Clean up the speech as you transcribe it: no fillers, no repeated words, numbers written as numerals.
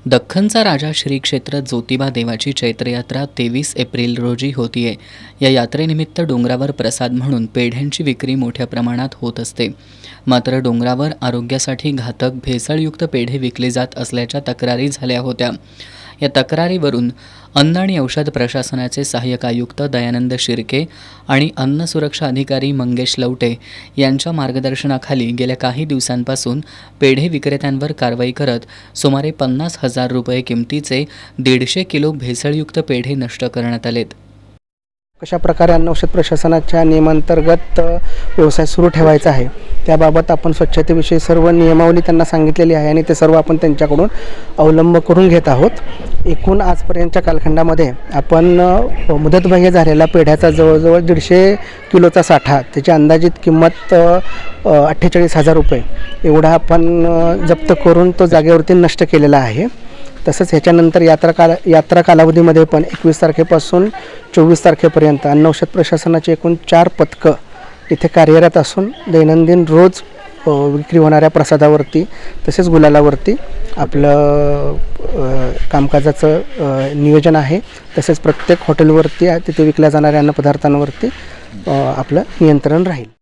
दख्खनचा राजा श्री क्षेत्र ज्योतिबा देवाची चैत्रयात्रा 23 एप्रिल रोजी होतीये। या यात्रेनिमित्त डोंगरावर प्रसाद म्हणून पेढ्यांची विक्री मोठ्या प्रमाणात होत असते। मात्र डोंगरावर आरोग्यासाठी घातक भेसळयुक्त पेढे विकले जात असल्याच्या तक्रारी झाल्या होत्या। या तक्रारीवरून अन्न आणि औषध प्रशासनाचे सहाय्यक आयुक्त दयानंद शिर्के आणि अन्न सुरक्षा अधिकारी मंगेश लवटे यांच्या मार्गदर्शनाखाली गेल्या काही दिवसांपासून पेढे विक्रेत्यांवर कारवाई करत सुमारे 50,000 रुपये किमतीचे 150 किलो भेसळयुक्त पेढे नष्ट करण्यात आलेत। कशा प्रकारे अन्न औषध प्रशासनाच्या नियमांतर्गत व्यवसाय सुरू ठेवायचा आहे त्याबाबत आपण स्वच्छतेविषयी सर्व नियमावली त्यांना सांगितलेली आहे आणि ते सर्व आपण त्यांच्याकडून अवलंब करून घेत आहोत। एकूण आजपर्यंतच्या कालखंडामध्ये आपण मुदतबाह्य झालेला पेढ्याचा जवळजवळ 150 किलोचा साठा, त्याची अंदाजित किंमत 48,000 रुपये एवढा आपण जप्त करून तो जागेवरती नष्ट केलेला आहे। तसंच ह्याच्यानंतर यात्रा कालावधीमध्ये पण 21 तारखेपासून 24 तारखेपर्यंत अन्न औषध प्रशासनाची एकूण 4 पथकं इथे कार्यरत असून दैनंदिन रोज विक्री होणाऱ्या प्रसादावरती तसेच गुलालावरती आपलं कामकाजाचं नियोजन आहे। तसेच प्रत्येक हॉटेलवरती तिथे विकल्या जाणाऱ्या अन्नपदार्थांवरती आपलं नियंत्रण राहील।